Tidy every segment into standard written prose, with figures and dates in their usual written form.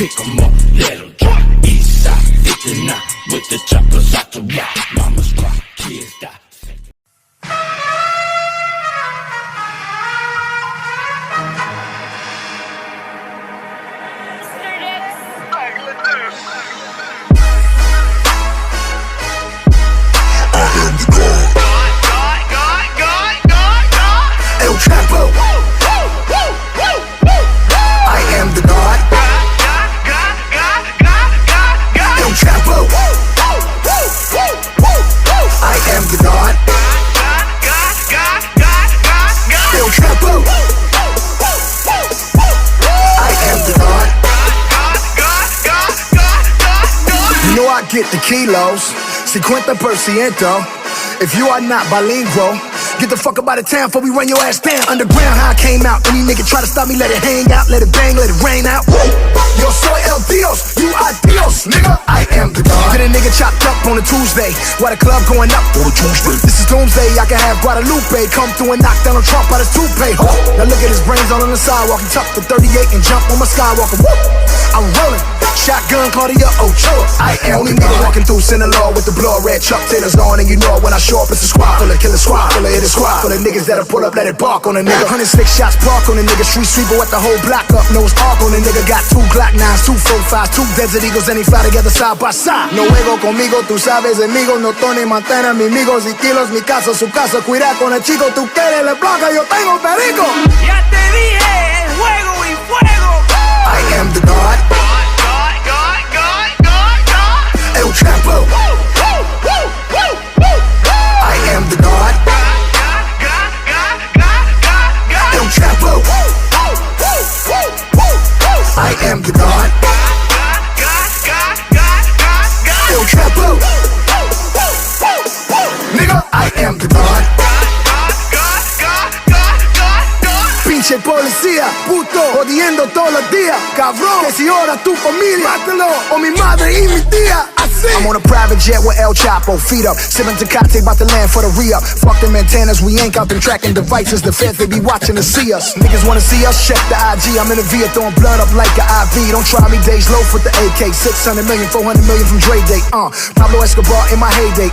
pick 'em up, let 'em drop. East side, 59 with the choppers out the rock. Mamas cry, kids die. El Chapo. I am the God. El Chapo. I am the God. El Chapo. I am the God. You know I get the kilos, 50%. If you are not bilingual, get the fuck up out of town before we run your ass down. Underground, how I came out. Any nigga try to stop me, let it hang out, let it bang, let it rain out. Yo soy el Dios, you are Dios, nigga. I am the God. Get a nigga chopped up on a Tuesday, while the club going up on a Tuesday. This is doomsday, I can have Guadalupe come through and knock down a Trump out his toupee. Now look at his brains all on the sidewalk. He tucked the 38 and jump on my Skywalker. Woo! I'm rolling. Shotgun Claudia Ochoa. I am only nigga walking through Sinaloa with the blood red Chuck Taylors on, and you know when I show up it's a squad full of killer squad full of hit a squad full of niggas that'll pull up, let it bark on a nigga. 106 shots park on a nigga, street sweeper with the whole block up, nose arc on a nigga. Got 2 Glock 9s, 2 45s, 2 Desert Eagles, and they fly together side by side. No juego conmigo, tú sabes, amigos, no Tony Montana, mis amigos y kilos, mi casa, su casa, cuida con el chico, tú quieres la placa, yo tengo perico. Ya te dije, juego y fuego. I am the God. El Chapo. I am the God. El Chapo. I am the God. El Chapo. Nigga, I am the God. Pinche policía, puto, jodiendo todos los días. Cabrón, que si ora tu familia, mátalo, o mi madre y mi tía. I'm on a private jet with El Chapo, feet up, sipping Tecate, about to land for the re-up. Fuck them antennas, we ain't out them tracking devices. The feds, they be watching to see us. Niggas wanna see us, check the IG. I'm in the V, throwing blood up like an IV. Don't try me, days low with the AK. 600 million, 400 million from Dre Day. Pablo Escobar in my heyday.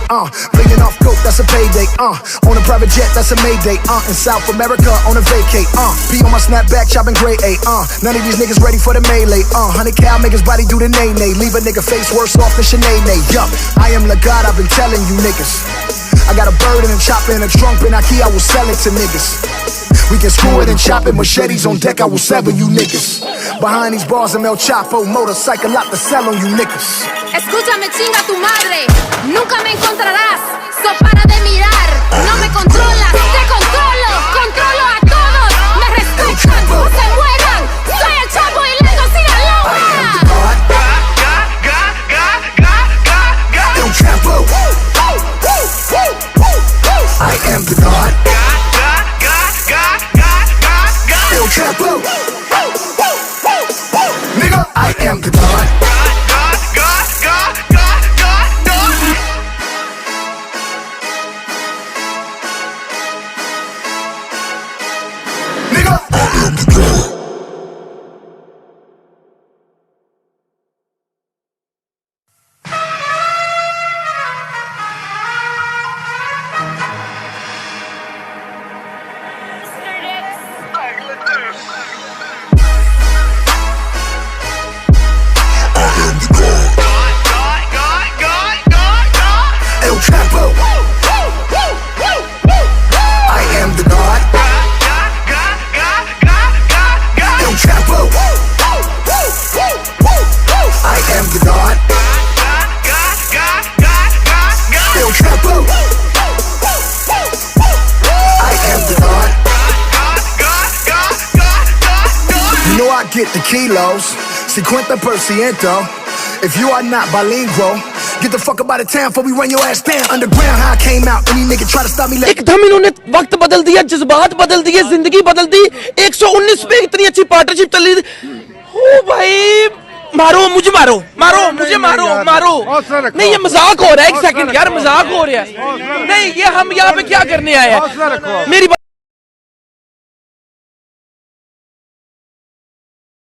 Bringing off coke, that's a payday. On a private jet, that's a Mayday. In South America, on a vacate. P on my snapback, chopping grade A. None of these niggas ready for the melee. 100 cal, make his body do the nay-nay. Leave a nigga face worse off than Sinead. Yup, I am the God, I've been telling you niggas. I got a bird and a chopper in a trunk, in Ikea, I will sell it to niggas. We can screw it and chop it, machetes on deck, I will sever you niggas. Behind these bars, I'm El Chapo, motorcycle out to sell on you niggas. Escúchame, chinga tu madre, nunca me encontrarás, so para de mirar, no me controlas, te controlo, controlo a todos, me respetan, o se mueran, soy El Chapo y Lengo Sinaloa. El Chapo. I am the God. El Chapo. Nigga, I am the God. Nigga, I am the God. El Chapo. I am the God. El Chapo. I am the God. El Chapo. I am the God. You know I get the kilos, 50%. If you are not bilingual, get the fuck up out of town before we run your ass down. Underground, how I came out. Any nigga try to stop me, let एकदम इन्होंने वक्त बदल दिया, जज्बात बदल दिए, जिंदगी बदल दी। 119 पे इतनी अच्छी पार्टनरशिप चली। ओ भाई, मारो मुझे, मारो मारो मुझे, मारो मारो। नहीं, ये मजाक हो रहा है। एक सेकंड यार, मजाक हो रहा है। नहीं, ये हम यहाँ पे क्या करने आए हैं? मेरी